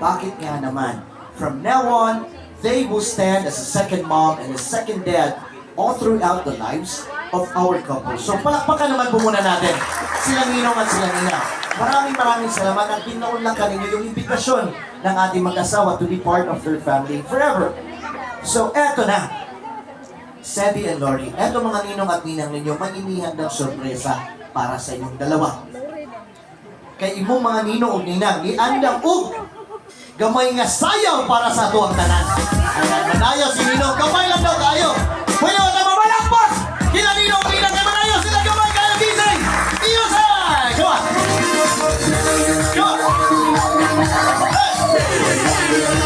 Bakit nga naman? From now on, they will stand as a second mom and a second dad all throughout the lives of our couple. So palakpakan naman po muna natin sila Ninong at sila Nina. Maraming salamat at pinaunlakan ninyo yung imbitasyon ng ating mag-asawa to be part of their family forever. So eto na, Seby and Lori, eto mga Ninong at Ninang ninyo, mainihan ng sorpresa para sa inyong dalawa. Kay imong mga Ninong o Ninang, iandang gamay nga sayaw para sa ato ang tanan. Ayan, manayaw si Ninong, gamay lang daw tayo. Pwede mo tayo mamalakpas! Kila Ninong, Ninang, kay manayaw sila gamay kayo, DJ! Iyosay! Come on! Come on! Hey!